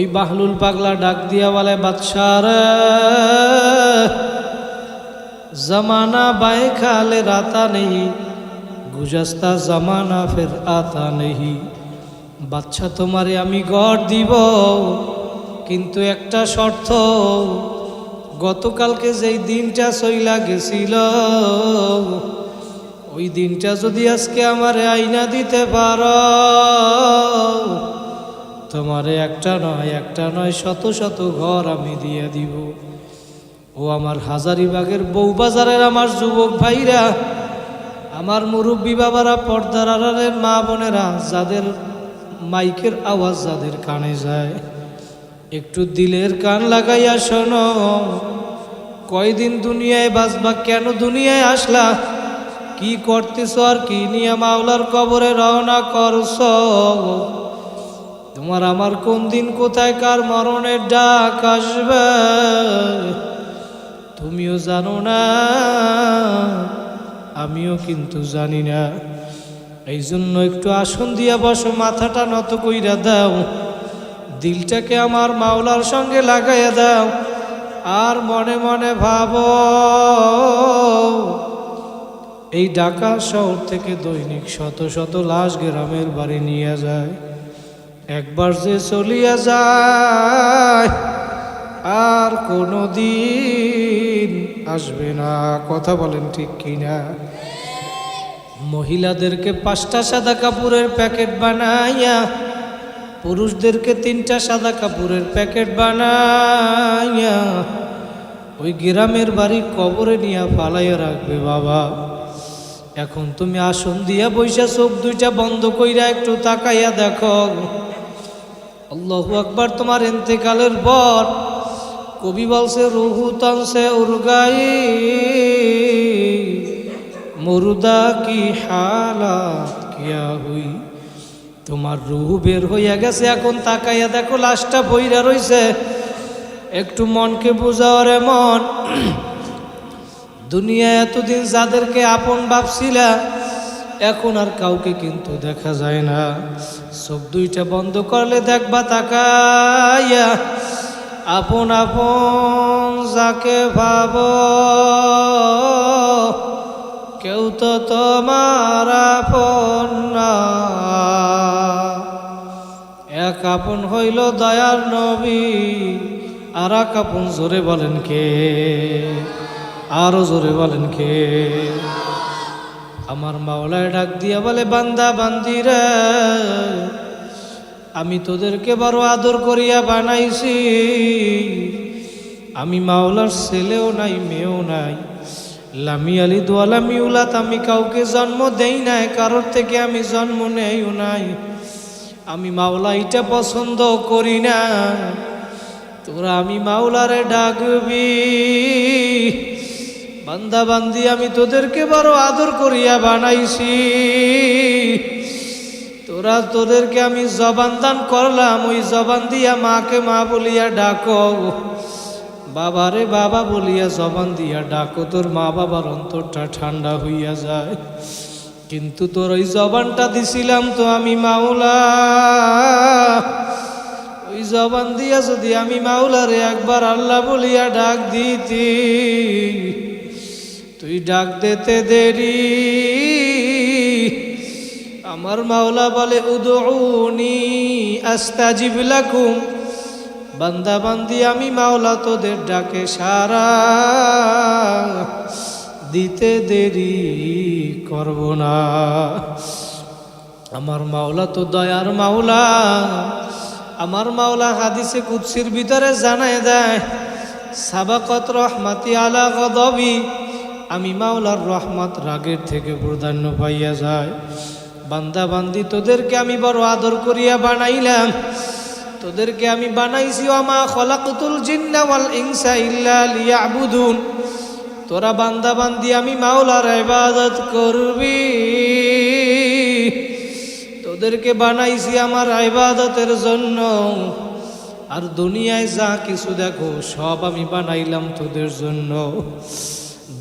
ওই বাহলুল পাগলা ডাক দিয়া বলে, বাদশা রে, জমানা বায়ে খালে রাতা নেই, গুজস্তা জমানা ফের আতা নেই। বাচ্চা তোমারে আমি গড় দিব, কিন্তু একটা শর্ত, গতকালকে যেই দিনটা চইলা গেছিল ওই দিনটা যদি আজকে আমারে আইনা দিতে পারো, তোমারে একটা নয় শত শত ঘর আমি দিয়ে দিব। ও আমার হাজারিবাগের বউবাজারের আমার যুবক ভাইরা, আমার মুরব্বী বাবারা, পর্দার আড়ালের মা বোনেরা, যাদের মাইকের আওয়াজ যাদের কানে যায়, একটু দিলের কান লাগাইয়া শোনো। কয়দিন দুনিয়ায় বাঁচবা, কেন দুনিয়ায় আসলা, কি করতেছ আর কি নিয়ে মাওলার কবরে রওনা করছ? তোমার আমার কোন দিন কোথায় কার মরণের ডাক আসবে তুমিও জানো না, আমিও কিন্তু জানি না। এই জন্য একটু আসন দিয়া বসো, মাথাটা নত কইরা দাও, দিলটাকে আমার মাওলার সঙ্গে লাগাইয়া দাও, আর মনে মনে ভাবো, এই ঢাকা শহর থেকে দৈনিক শত শত লাশ গ্রামের বাড়ি নিয়ে যায়, একবার যে চলিয়া যায় আর কোনো দিন আসবে না। কথা বলেন ঠিক কিনা? মহিলাদেরকে 5টা সাদা কাপড়ের প্যাকেট বানাইয়া, পুরুষদেরকে 3টা সাদা কাপড়ের প্যাকেট বানাইয়া ওই গ্রামের বাড়ি কবরে নিয়ে ফালাইয়া রাখবে। বাবা, এখন তুমি আসন দিয়া বইসা চোখ দুইটা বন্ধ কইরা একটু তাকাইয়া দেখো, আল্লাহু আকবার। তোমার ইন্তেকালের পর কবি বলছে, রুহু তনসে উরগাই মুর্দা কি হালাত কিয়া হুই। তোমার রুহু বের হইয়া গেছে, এখন তাকাইয়া দেখো লাশটা বইরা রইছে। একটু মনকে বুঝাও রে মন, দুনিয়া এতদিন যাদেরকে আপন ভাবছিলা, এখন আর কাউকে কিন্তু দেখা যায় না। চোখ দুইটা বন্ধ করলে দেখবা তাকাইয়া, আপন আপন যাকে ভাবো কেউ তো তোমার আপন না। এক আপন হইল দয়ার নবী, আর এক আপন জোরে বলেন কে? আরো জোরে বলেন কে? আমার মাওলায় ডাক দিয়া বলে, বান্দা বান্দিরা, আমি তোদেরকে বড় আদর করিয়া বানাইছি। আমি মাওলার ছেলেও নাই, মেয়েও নাই, লামি আলি দোয়ালামি উলাত, আমি কাউকে জন্ম দেই নাই, কারোর থেকে আমি জন্ম নেইও নাই। আমি মাওলা এটা পছন্দ করি না। তোরা আমি মাওলারে ডাকবি, বান্দা বান্দি, আমি তোদেরকে বড় আদর করিয়া বানাইছি। তোদেরকে আমি জবান দান করলাম, ওই জবান দিয়া মাকে মা বলিয়া ডাকো, বাবারে বাবা বলিয়া জবান দিয়া ডাকো, তোর মা বাবার অন্তরটা ঠান্ডা হইয়া যায়। কিন্তু তোর ওই জবানটা দিছিলাম তো আমি মাওলা, ওই জবান দিয়া যদি আমি মাওলারে একবার আল্লাহ বলিয়া ডাক দিতি, তুই ডাক দিতে দেরি। আমার মাওলা বলে, উদউনি আস্তাজিব লাকুম, বান্দা বান্দি, আমি মাওলা তোদের ডাকে সারা দিতে দেরি করব না। আমার মাওলা তো দয়ার মাওলা। আমার মাওলা হাদিসে কুদসির ভিতরে জানায় দেয়, সাবাকত রহমাতি আলা গদবি, আমি মাওলার রহমত রাগের থেকে প্রাধান্য পাইয়া যায়। বান্দা বান্দি, তোদেরকে আমি বড় আদর করিয়া বানাইলাম, তোদেরকে আমি বানাইছি, ওমা খলাকতুল জিন্না ওয়াল ইনসা ইল্লা লিয়াবুদুন। তোরা বান্দা বান্দি আমি মাওলার ইবাদত করবি, তোদেরকে বানাইছি আমার ইবাদতের জন্য। আর দুনিয়ায় যা কিছু দেখো সব আমি বানাইলাম তোদের জন্য।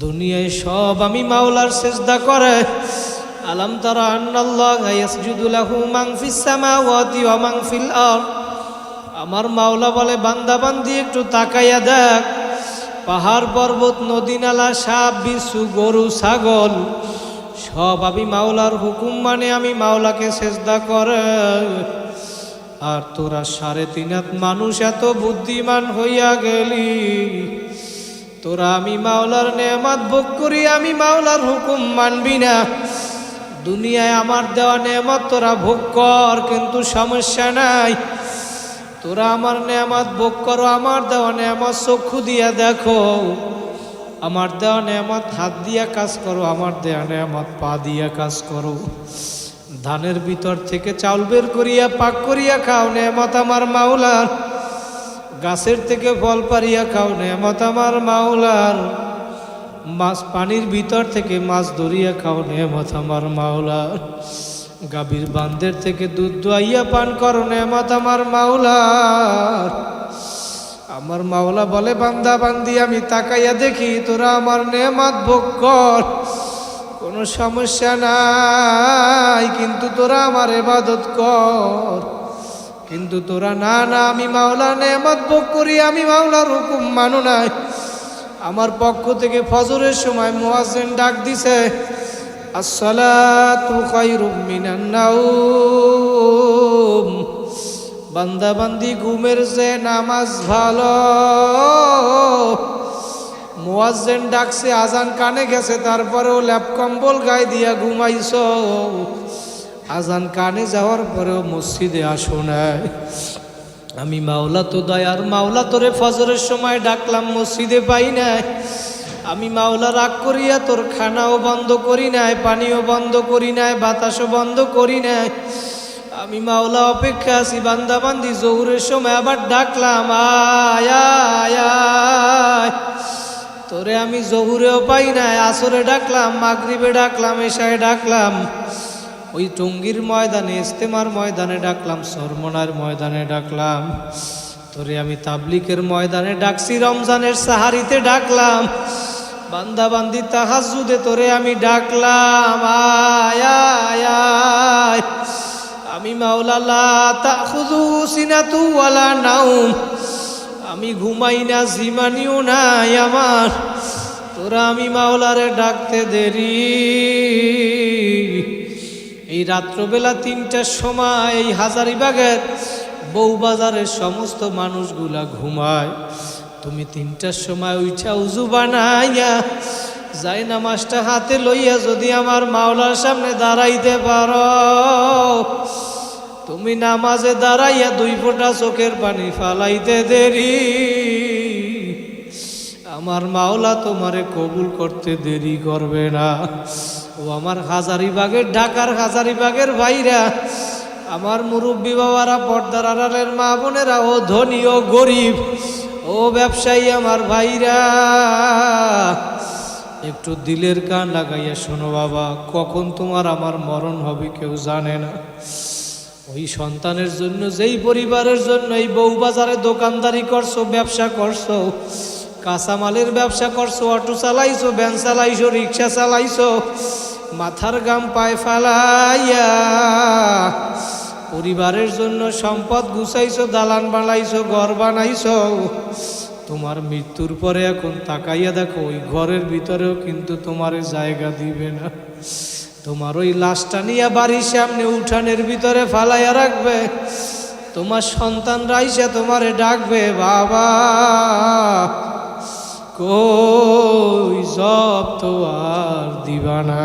দুনিয়ায় সব আমি মাওলার সিজদা করে। আলাম তারা আন্নাল্লাহা ইয়াসজুদু লাহু মান ফিস সামাওয়াতি ওয়া মান ফিল আরদ। আমার মাওলা বলে বান্দা বান্দি একটু তাকাইয়া দেখ, পাহাড় পর্বত নদী নালা সাপ বিচ্ছু গরু ছাগল সব আমি মাওলার হুকুম মানে আমি মাওলাকে সেজদা করে। আর তোরা 3.5 হাত মানুষ এত বুদ্ধিমান হইয়া গেলি, তোরা আমি মাওলার নেয়ামত ভোগ করি আমি মাওলার হুকুম মানবি না। দুনিয়ায় আমার দেওয়া নেয়ামত তোরা ভোগ কর, কিন্তু সমস্যা নাই, তোরা আমার নেয়ামত ভোগ করো, আমার দেওয়া নেয়ামত চক্ষু দিয়া দেখো, আমার দেওয়া নেয়ামত হাত দিয়া কাজ করো, আমার দেওয়া নেয়ামত পা দিয়া কাজ করো। ধানের ভিতর থেকে চাউল বের করিয়া পাক করিয়া খাও, নেয়ামত আমার মাওলার। গাছের থেকে ফল পারিয়া খাও, নেয়ামত আমার মাওলার। মাছ পানির ভিতর থেকে মাছ ধরিয়া খাও, নেয়ামত আমার মাওলার। গাভীর বান্ধের থেকে দুধ দোয়াইয়া পান করো, নেয়ামত আমার মাওলার। আমার মাওলা বলে বান্দা বান্দি আমি তাকাইয়া দেখি, তোরা আমার নেয়ামত ভোগ কর, কোনো সমস্যা নাই, কিন্তু তোরা আমার ইবাদত কর। কিন্তু তোরা না না আমি মাওলা নেয়ামত ভোগ করি আমি মাওলার হুকুম মানো নাই। আমার পক্ষ থেকে ফজরের সময় মুয়াজ্জিন ডাক দিছে, আসসালাতু খায়রুম মিনান নাওম। বান্দা বান্দি ঘুমের যে নামাজ ভালো। মুয়াজ্জিন ডাকছে, আজান কানে গেছে, তারপরেও ল্যাপ কম্বল গায়ে দিয়া ঘুমাইছো। আজান কানে যাওয়ার পরেও মসজিদে আসো নাই। আমি মাওলা তো দয়ার মাওলা, তোরে ফজরের সময় ডাকলাম মসজিদে পাই নাই। আমি মাওলা রাগ করিয়া তোর খানাও বন্ধ করি নাই, পানিও বন্ধ করি নাই, বাতাসও বন্ধ করি নাই। আমি মাওলা অপেক্ষা আছি, বান্দা বান্দি জোহরের সময় আবার ডাকলাম, আয় আয় আয়। তোরে আমি জোহরেও পাই নাই, আসরে ডাকলাম, মাগরিবে ডাকলাম, এশায় ডাকলাম, ওই টঙ্গীর ময়দানে ইস্তেমার ময়দানে ডাকলাম, সরমনার ময়দানে ডাকলাম, তোরে আমি তাবলিকের ময়দানে ডাকছি, রমজানের সাহারিতে ডাকলাম, বান্দা বান্দি তাহাজ্জুদে তোরে আমি ডাকলাম, আয় আয় আয়। আমি মাওলা লা তাখুযুহু সিনাতু ওয়ালা নাওম, আমি ঘুমাই না, জিমানিও নাই আমার, তোরা আমি মাওলারে ডাকতে দেরি। এই রাত্রবেলা 3টার সময় এই হাজারীবাগের বউবাজারের সমস্ত মানুষগুলা ঘুমায়, তুমি 3টার সময় উঠা উজু বানাইয়া যাই নামাজটা হাতে লইয়া যদি আমার মাওলার সামনে দাঁড়াইতে পারো, তুমি নামাজে দাঁড়াইয়া 2 ফোঁটা চোখের পানি ফালাইতে দেরি, আমার মাওলা তোমারে কবুল করতে দেরি করবে না। ও আমার হাজারীবাগের, ঢাকার হাজারীবাগের ভাইরা, আমার মুরব্বী বাবারা, পর্দার আড়ালের মা বোনেরা, ও ধনী ও গরিব, ও ব্যবসায়ী আমার ভাইরা, একটু দিলের কান লাগাইয়া শোনো বাবা, কখন তোমার আমার মরণ হবে কেউ জানে না। ওই সন্তানের জন্য, যেই পরিবারের জন্য এই বউবাজারে দোকানদারি করছো, ব্যবসা করছো, কাঁচামালের ব্যবসা করছো, অটো চালাইছো, ভ্যান চালাইছো, রিক্সা চালাইছো, মাথার গাম পায়ে ফালাইয়া পরিবারের জন্য সম্পদ গুছাইছো, দালান বানাইছো, ঘর বানাইছো, তোমার মৃত্যুর পরে এখন তাকাইয়া দেখো ওই ঘরের ভিতরেও কিন্তু তোমার জায়গা দিবে না। তোমার ওই লাশটা নিয়ে বাড়ির সামনে উঠানের ভিতরে ফালাইয়া রাখবে, তোমার সন্তান রাইসা তোমারে ডাকবে, বাবা কই জব তো আর দিবা না।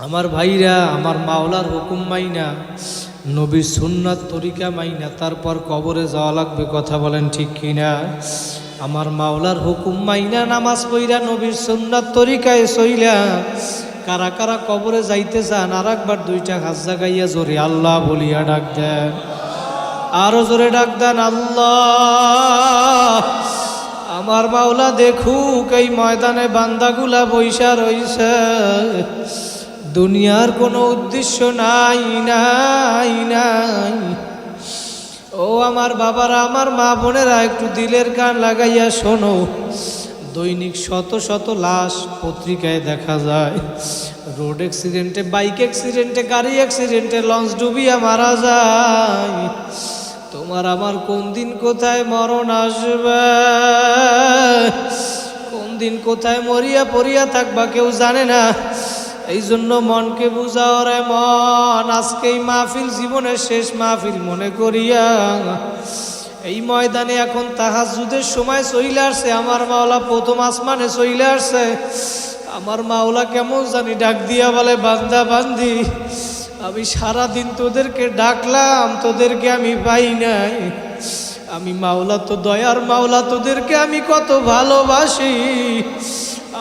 আমার ভাইরা, আমার মাওলার হুকুম মাইনা, নবীর সুন্নাত তরিকা মাইনা তারপর কবরে যাওয়া লাগবে, কথা বলেন ঠিক কিনা? আমার মাওলার হুকুম মাইনা নামাজ পইরা নবীর সুন্নাত তরিকায় চইলা কারা কারা কবরে যাইতে চান, আর একবার 2টা হাত জাগাইয়া জোরে আল্লাহ বলিয়া ডাক দেন, আরো জোরে ডাক দেন আল্লাহ। আমার মাওলা দেখুক এই ময়দানে বান্দাগুলা বইসা রইছে, দুনিয়ার কোনো উদ্দেশ্য নাই নাই নাই। ও আমার বাবারা, আমার মা বোনেরা, একটু দিলের কান লাগাইয়া শোনো, দৈনিক শত শত লাশ পত্রিকায় দেখা যায়, রোড অ্যাক্সিডেন্টে, বাইক অ্যাক্সিডেন্টে, গাড়ি অ্যাক্সিডেন্টে, লঞ্চ ডুবিয়া মারা যায়। তোমার আমার কোন দিন কোথায় মরণ আসবে, কোন দিন কোথায় মরিয়া পড়িয়া থাকবা কেউ জানে না। এই জন্য মনকে বুঝাও রে মন, আজকেই মাহফিল জীবনের শেষ মাহফিল মনে করিয়া এই ময়দানে এখন তাহাজ্জুদের সময় চইলে আসছে। আমার মাওলা প্রথম আসমানে চইলে আসছে। আমার মাওলা কেমন জানি ডাক দিয়া বলে, বান্দা বান্দি আমি সারাদিন তোদেরকে ডাকলাম, তোদেরকে আমি পাই নাই। আমি মাওলা তো দয়ার মাওলা, তোদেরকে আমি কত ভালোবাসি।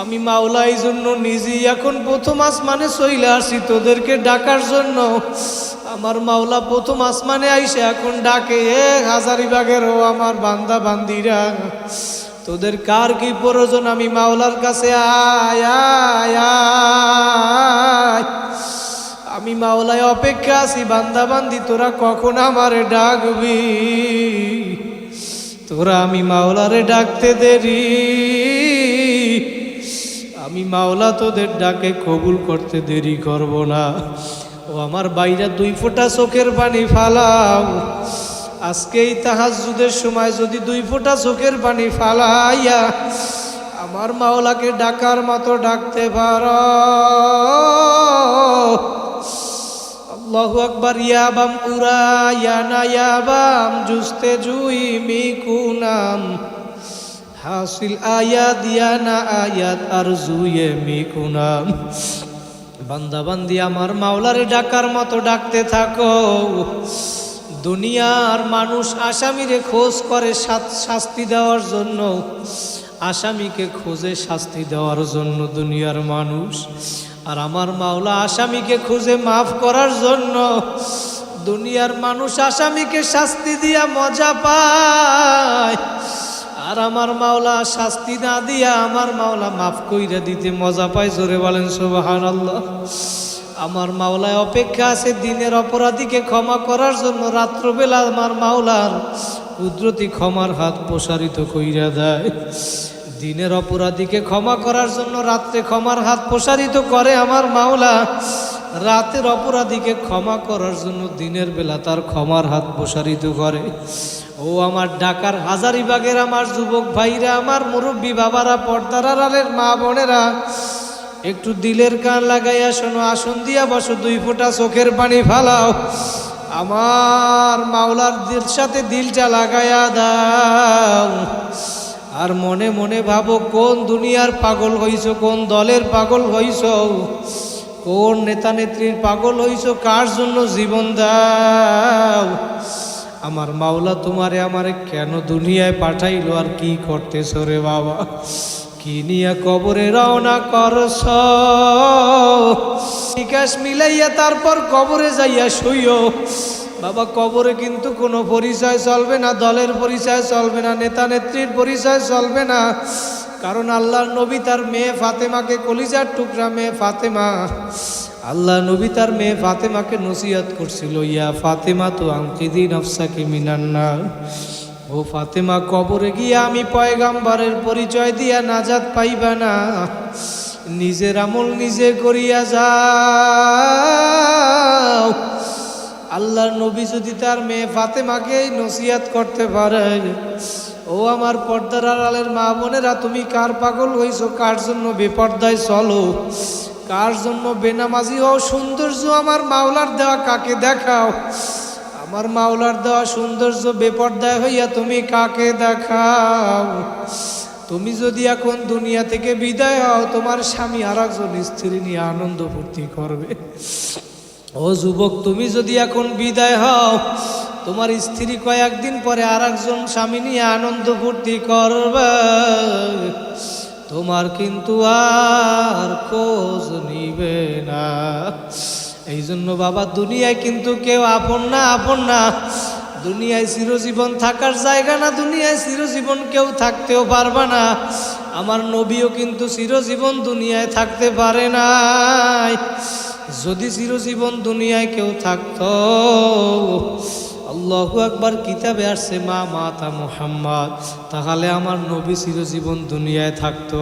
আমি মাওলা এই জন্য নিজেই এখন প্রথম আসমানে চইলে আসি তোদেরকে ডাকার জন্য। আমার মাওলা প্রথম আসমানে আইসে এখন ডাকে, হাজারিবাগের ও আমার বান্দা বান্দিরা, তোদের কার কি প্রয়োজন? আমি মাওলার কাছে আয় আয় আয়। আমি মাওলায় অপেক্ষা আছি, বান্দা বান্দি তোরা কখন আমারে ডাকবি। তোরা আমি মাওলারে ডাকতে দেরি, আমি মাওলা তোদের ডাকে কবুল করতে দেরি করব না। ও আমার বাইরা 2 ফোঁটা চোখের পানি ফালাও। আজকে এই তাহাজ্জুদের সময় যদি 2 ফোঁটা চোখের পানি ফালাইয়া আমার মাওলাকে ডাকার মতো ডাকতে পারো। আল্লাহু আকবার। ইয়াবাম উরা ইয়ানা ইয়াবাম জুস্তে জুই মিকুনাম হাসিল আয়াত ইয়ানা আয়াত আরজুয়ে মিকুনাম। বান্দা বান্দি আমার মাওলারে ডাকার মতো ডাকতে থাকো। দুনিয়ার মানুষ আসামিরে খোঁজ করে শাস্তি দেওয়ার জন্য, আসামিকে খোঁজে শাস্তি দেওয়ার জন্য দুনিয়ার মানুষ। আর আমার মাওলা আসামিকে খুঁজে মাফ করার জন্য। দুনিয়ার মানুষ আসামিকে শাস্তি দিয়া মজা পায়, আর আমার মাওলা শাস্তি না দিয়া আমার মাওলা মাফ কইরা দিতে মজা পায়। জোরে বলেন সুবহানাল্লাহ। আমার মাওলায় অপেক্ষা আছে দিনের অপরাধীকে ক্ষমা করার জন্য। রাত্রবেলা আমার মাওলার কুদরতি ক্ষমার হাত প্রসারিত কইরা দেয়। দিনের অপরাধীকে ক্ষমা করার জন্য রাত্রে ক্ষমার হাত প্রসারিত করে আমার মাওলা। রাতের অপরাধীকে ক্ষমা করার জন্য দিনের বেলা তার ক্ষমার হাত প্রসারিত করে। ও আমার ঢাকার হাজারিবাগের আমার যুবক ভাইরা, আমার মুরব্বী বাবারা, পর্দার আড়ালের মা বোনেরা, একটু দিলের কান লাগাইয়া শোনো। আসন দিয়া বসো, 2 ফোঁটা চোখের পানি ফালাও। আমার মাওলার দিল সাথে দিলটা লাগাইয়া দাও। আর মনে মনে ভাবো, কোন দুনিয়ার পাগল হইছো, কোন দলের পাগল হইছো, কোন নেতা নেত্রীর পাগল হইছো, কার জন্য জীবন দাও। আমার মাওলা তোমারে আমারে কেন দুনিয়ায় পাঠাইলো, আর কি করতেছো রে বাবা? কি নিয়ে কবরে রওনা করছ? বিকাশ মিলাইয়া তারপর কবরে যাইয়া শুইও। বাবা, কবরে কিন্তু কোনো পরিচয় চলবে না, দলের পরিচয় চলবে না, নেতা নেত্রীর পরিচয় চলবে না। কারণ আল্লাহর নবী তার মেয়ে ফাতেমাকে, কলিজার টুকরা মেয়ে ফাতেমা, আল্লাহ নবী তার মেয়ে ফাতেমাকে নসিহত করছিল, ইয়া ফাতেমা তো আনকিদি নফসাকি মিনান নার। ও ফাতেমা, কবরে গিয়া আমি পয়গাম্বরের পরিচয় দিয়া নাজাত পাইবা না। নিজের আমল নিজে করিয়া যাও। আল্লাহর নবী যদি তার মেয়ে ফাতেমাকে নসিহত করতে পারে, ও আমার পর্দার আড়ালের মা বোনেরা, তুমি কার পাগল হইছো, কার জন্য বেপর্দায় চলো, কার জন্য বেনামাজি হও? সৌন্দর্য আমার মাওলার দেওয়া কাকে দেখাও? আমার মাওলার দেওয়া সৌন্দর্য বেপর্দায় হইয়া তুমি কাকে দেখাও? তুমি যদি এখন দুনিয়া থেকে বিদায় হও, তোমার স্বামী আর একজন স্ত্রী নিয়ে আনন্দ ফুর্তি করবে। ও যুবক, তুমি যদি এখন বিদায় হও, তোমার স্ত্রী কয়েকদিন পরে আর একজন স্বামী নিয়ে আনন্দ ফুর্তি করবে। তোমার কিন্তু আর খোঁজ নিবে না। এই জন্য বাবা, দুনিয়ায় কিন্তু কেউ আপন না, আপন না। দুনিয়ায় চিরজীবন থাকার জায়গা না, দুনিয়ায় চিরজীবন কেউ থাকতেও পারবে না। আমার নবীও কিন্তু চিরজীবন দুনিয়ায় থাকতে পারে নাই। যদি চিরজীবন দুনিয়ায় কেউ থাকতো, আল্লাহু আকবার, কিতাবে আসছে মা মাতা মুহাম্মদ, তাহলে আমার নবী চিরজীবন দুনিয়ায় থাকতো।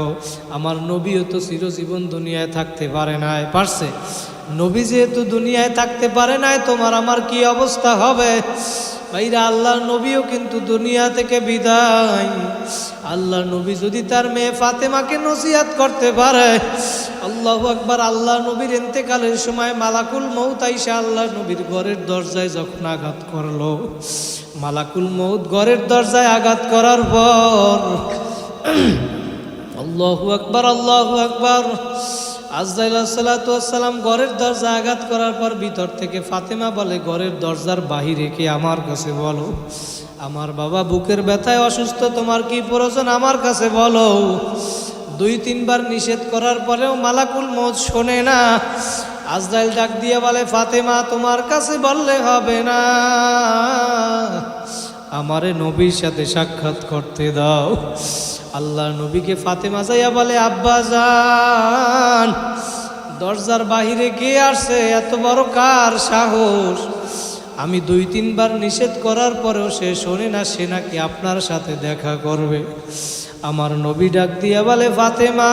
আমার নবীও তো চিরজীবন দুনিয়ায় থাকতে পারে নাই, পারছে? নবী যেহেতু দুনিয়ায় থাকতে পারে নাই, তোমার আমার কি অবস্থা হবে? ভাইরা, আল্লাহর নবীও কিন্তু দুনিয়া থেকে বিদায়। আল্লাহর নবী যদি তার মেয়ে ফাতেমাকে নসিহত করতে পারে, আল্লাহু আকবার, আল্লাহ নবীর ইন্তেকালের সময় মালাকুল মউত আইসা আল্লাহ নবীর ঘরের দরজায় যখন আঘাত করলো, মালাকুল মউত ঘরের দরজায় আঘাত করার পর আল্লাহু আকবার, আল্লাহু আকবার, আজরাইল আলাইহিস সালাতু ওয়াস সালাম ঘরের দরজা আঘাত করার পর ভিতর থেকে ফাতেমা বলে, ঘরের দরজার বাহিরে কে, আমার কাছে বলো, আমার বাবা বুকের ব্যথায় অসুস্থ, তোমার কি প্রয়োজন আমার কাছে বলো। 2-3 বার নিষেধ করার পরেও মালাকুল মউত শোনে না। আজরাইল ডাক দিয়ে বলে, ফাতেমা তোমার কাছে বললে হবে না, আমারে নবীর সাথে সাক্ষাৎ করতে দাও। আল্লাহ নবীকে ফাতেমা যাইয়া বলে, আব্বা জান, দরজার বাহিরে কে আসছে, এত বড় কার সাহস? আমি 2-3 বার নিষেধ করার পরেও সে শোনে না, সে নাকি আপনার সাথে দেখা করবে। আমার নবী ডাক দিয়া বলে, ফাতেমা,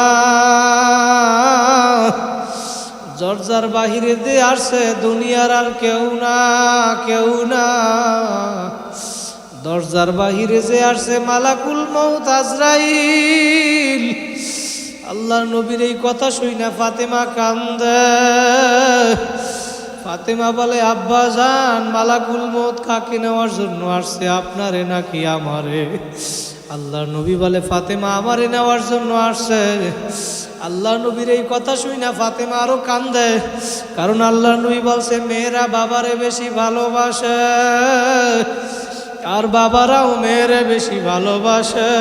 দরজার বাহিরে দিয়ে আসছে দুনিয়ার আর কেউ না, কেউ না, দরজার বাহিরে যে আসছে মালাকুল মউত আজরাইল। আল্লাহর নবীর এই কথা শুইনা ফাতেমা কান্দে। ফাতেমা বলে, আব্বা জান, মালাকুল মউত কাকে নেওয়ার জন্য আসছে, আপনারে নাকি আমারে? আল্লাহর নবী বলে, ফাতেমা আমারে নেওয়ার জন্য আসছে। আল্লাহ নবীর এই কথা শুইনা ফাতেমা আরো কান্দে, কারণ আল্লাহ নবী বলছে, মেয়েরা বাবারে বেশি ভালোবাসে আর বাবারাও মেয়েরে বেশি ভালোবাসে।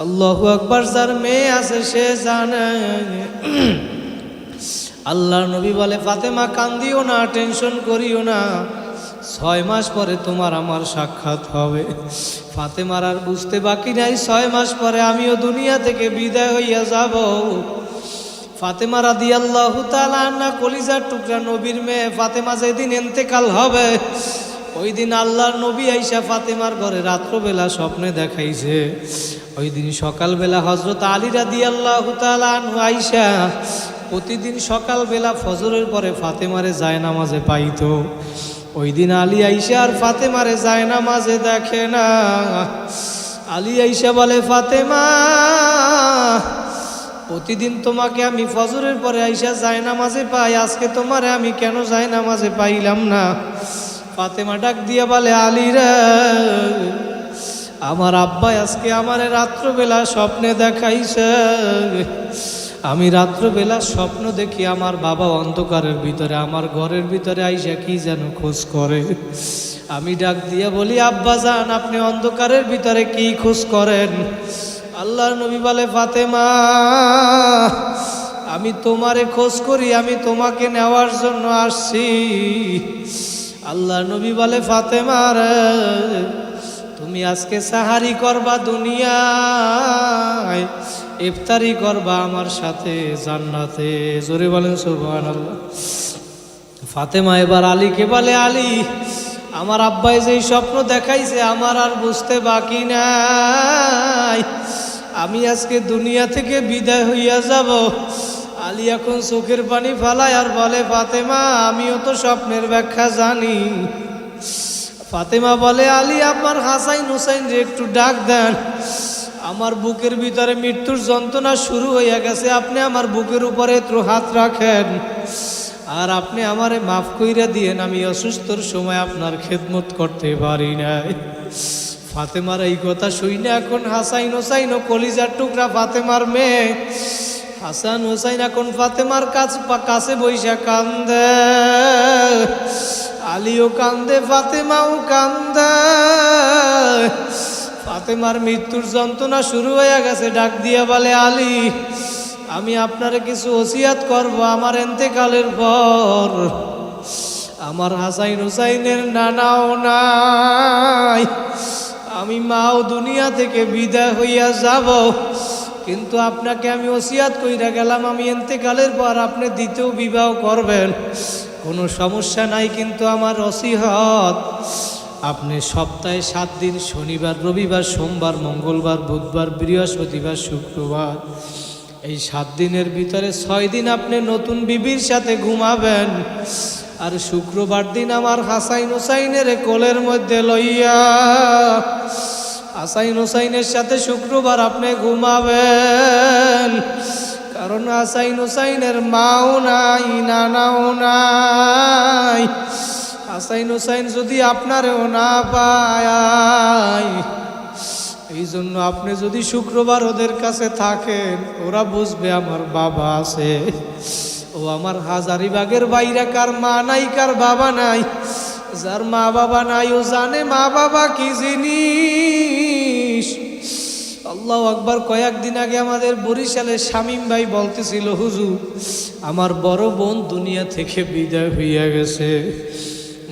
আল্লাহু আকবার, যার মেয়ে আছে সে জানে। আল্লাহর নবী বলে, ফাতেমা কান্দিও না, টেনশন করিও না, 6 মাস পরে তোমার আমার সাক্ষাৎ হবে। ফাতেমার আর বুঝতে বাকি নাই, 6 মাস পরে আমিও দুনিয়া থেকে বিদায় হইয়া যাব। ফাতেমা রাদিয়াল্লাহু তাআলা আনহা, কলিজার টুকরা নবীর মেয়ে ফাতেমা যেদিন ইন্তেকাল হবে, ওই দিন আল্লাহর নবী আইসা ফাতেমার ঘরে রাত্রবেলা স্বপ্নে দেখাইছে। ওই দিন সকালবেলা হযরত আলী রাদিয়াল্লাহু তাআলা আনহু আইসা প্রতিদিন সকালবেলা ফজরের পরে ফাতেমারে জায়নামাজে পাইতো। ওই দিন আলী আইসা আর ফাতেমারে জায়নামাজে দেখে না। আলী আইসা বলে, ফাতেমা, প্রতিদিন তোমাকে আমি ফজরের পরে আইসা জায়নামাজে পাই, আজকে তোমারে আমি কেন জায়নামাজে পাইলাম না? ফাতেমা ডাক দিয়ে বলে, আলী রে, আমার আব্বা আজকে আমারে রাত্রবেলা স্বপ্নে দেখাইছে। আমি রাত্রবেলা স্বপ্ন দেখি আমার বাবা অন্ধকারের ভিতরে আমার ঘরের ভিতরে আইসা কি যেন খোঁজ করে। আমি ডাক দিয়ে বলি, আব্বা জান, আপনি অন্ধকারের ভিতরে কি খোঁজ করেন? আল্লাহর নবী বলে, ফাতেমা, আমি তোমারে খোঁজ করি, আমি তোমাকে নেওয়ার জন্য আসছি। আল্লাহর নবী বলে, ফাতেমা রে, তুমি আজকে সাহারি করবা দুনিয়ায়, ইফতারি করবা আমার সাথে জান্নাতে। জোরে বলেন সুবহানাল্লাহ। ফাতেমা এবার আলীকে বলে, আলী, আমার আব্বাই যেই স্বপ্ন দেখাইছে আমার আর বুঝতে বাকি নাই, আমি আজকে দুনিয়া থেকে বিদায় হইয়া যাব। আলী এখন চোখের পানি ফেলায় আর বলে, ফাতেমা, আমিও তো স্বপ্নের ব্যাখ্যা জানি। ফাতেমা বলে, আলী, আপনার হাসাইন হুসাইন যে একটু ডাক দেন, আমার বুকের ভিতরে মৃত্যুর যন্ত্রণা শুরু হইয়া গেছে, আপনি আমার বুকের উপরে একটু হাত রাখেন আর আপনি আমারে মাফ কইরা দিয়েন, আমি অসুস্থর সময় আপনার খেদমত করতে পারি নাই। ফাতেমার এই কথা শুইনা এখন হাসাইন হোসাইন ও কলিজার টুকরা ফাতেমার মেয়ে হাসান হোসাইন এখন ফাতেমার কাছে বইসা কান্দে। আলীও কান্দে, ফাতেমাও কান্দে। ফাতেমার মৃত্যুর যন্ত্রণা শুরু হয়ে গেছে। ডাক দিয়া বলে, আলী, আমি আপনারে কিছু ওসিয়াত করব। আমার ইন্তেকালের পর আমার হাসাইন হুসাইনের নানাও নাই, আমি মাও দুনিয়া থেকে বিদায় হইয়া যাব, কিন্তু আপনাকে আমি ওসিয়াত কইরা গেলাম, আমি ইন্তেকালের পর আপনি দ্বিতীয় বিবাহ করবেন, কোনো সমস্যা নাই, কিন্তু আমার ওসিয়ত, আপনি সপ্তাহে 7 দিন, শনিবার, রবিবার, সোমবার, মঙ্গলবার, বুধবার, বৃহস্পতিবার, শুক্রবার, এই 7 দিনের ভিতরে 6 দিন আপনি নতুন বিবির সাথে ঘুমাবেন আর শুক্রবার দিন আমার হাসাইন হুসাইনের কোলের মধ্যে লইয়া হাসাইন হুসাইনের সাথে শুক্রবার আপনি ঘুমাবেন, কারণ হাসাইন হুসাইনের মাও নাই, নানাও নাই। হাসাইন হুসাইন যদি আপনারেও না পায়, এই জন্য আপনি যদি শুক্রবার ওদের কাছে থাকেন, ওরা বুঝবে আমার বাবা আছে। ও আমার হাজারিবাগের বাইরে কার মা নাই, কার বাবা নাই। যার মা বাবা নাই ও জানে মা বাবা কি জিনিস। আল্লাহু আকবার। কয়েকদিন আগে আমাদের বরিশালের শামীম ভাই বলতেছিল, হুজুর আমার বড় বোন দুনিয়া থেকে বিদায় হইয়া গেছে।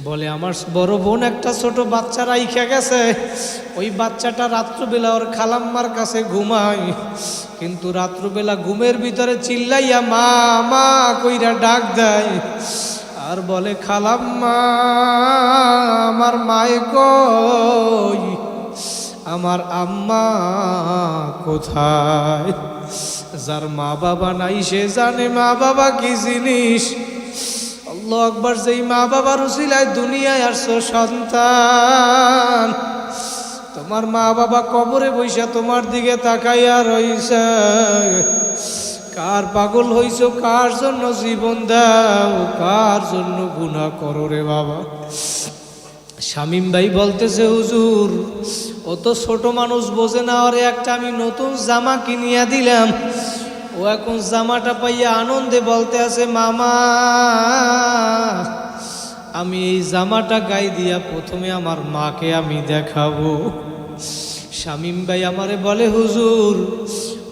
বলে আমার বড় বোন একটা ছোট বাচ্চা রাইখা গেছে, ওই বাচ্চাটা রাত্রবেলা ওর খালাম্মার কাছে ঘুমায়, কিন্তু রাত্রবেলা ঘুমের ভিতরে চিল্লাইয়া মা মা কইরা ডাক দেয়, আর বলে খালাম্মা আমার মায়ে কই, আমার আম্মা কোথায়। যার মা বাবা নাই সে জানে মা বাবা কি জিনিস। আল্লাহু আকবার। যেই মা বাবার উসিলায় দুনিয়ায় আসছো সন্তান, তোমার মা বাবা কবরে বইসা তোমার দিকে তাকাইয়া রইছে, কার পাগল হইছো, কার জন্য জীবন দাও, কার জন্য গুনাহ করো রে বাবা। শামীম ভাই বলতেছে, হুজুর ও তো ছোট মানুষ, বোঝে না, ওরে একটা আমি নতুন জামা কিনিয়া দিলাম, ও এখন জামাটা পাইয়া আনন্দে বলতে আছে, মামা আমি এই জামাটা গায়ে দিয়া প্রথমে আমার মাকে আমি দেখাবো। শামীম ভাই আমারে বলে, হুজুর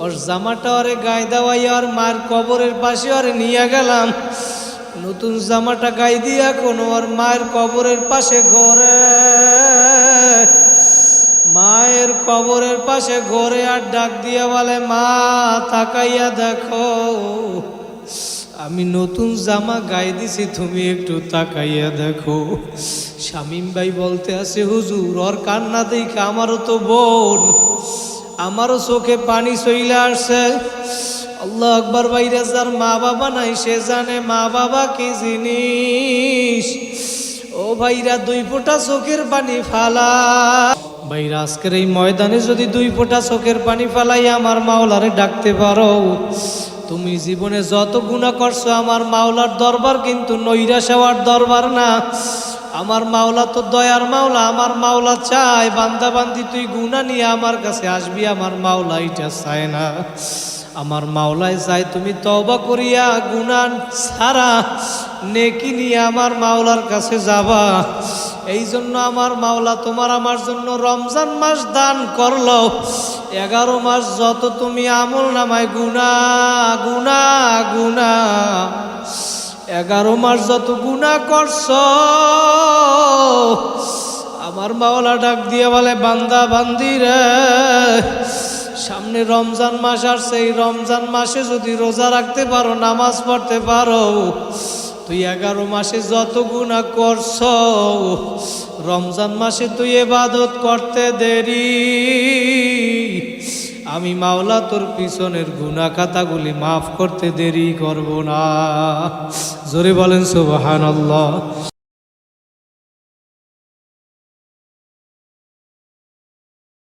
ওর জামাটা ওরে গায়ে দেওয়াইয়া ওর মায়ের কবরের পাশে ওরে নিয়ে গেলাম, নতুন জামাটা গায়ে দিয়া কোনো ওর মায়ের কবরের পাশে ঘরে, মায়ের কবরের পাশে ঘরে আর ডাক দিয়া বলে, মা তাকাইয়া দেখো আমি নতুন জামা গায়ে দিছি, তুমি একটু তাকাইয়া দেখো। শামীম ভাই বলতে আছে, হুজুর ওর কান্না দেখে আমারও তো বোন, আমারও চোখে পানি চইলে আসছে। আল্লাহু আকবার। ভাইরা যার মা বাবা নাই সে জানে মা বাবা কি জিনিস। ও ভাইরা দুই ফোঁটা চোখের পানি ফালা, ভাইরা আজকের এই ময়দানে যদি দুই ফোঁটা চোখের পানি ফালাই আমার মাওলারে ডাকতে পারো, তুমি জীবনে যত গুনাহ করছো আমার মাওলার দরবার কিন্তু নৈরাশ হওয়ার দরবার না। আমার মাওলা তো দয়ার মাওলা, আমার মাওলা চায় বান্দা বান্দি তুই গুনাহ নিয়ে আমার কাছে আসবি, আমার মাওলা এটা চায় না। আমার মাওলায় চায় তুমি তওবা করিয়া গুনাহ ছাড়া নেকি নিয়ে আমার মাওলার কাছে যাবা। এই জন্য আমার মাওলা তোমার আমার জন্য রমজান মাস দান করলো। 11 মাস যত তুমি আমল নামায় গুনাহ গুনাহ গুনাহ, 11 মাস যত গুনাহ করছো, আমার মাওলা ডাক দিয়ে বলে, বান্দা বান্দি রে সামনে রমজান মাস আসছে, এই রমজান মাসে যদি রোজা রাখতে পারো, নামাজ পড়তে পারো, তুই 11 মাসে যত গুনাহ করছো রমজান মাসে তুই ইবাদত করতে দেরি, আমি মাওলা তোর পিছনের গুনাহ খাতাগুলি মাফ করতে দেরি করব না। জোরে বলেন সুবহানাল্লাহ।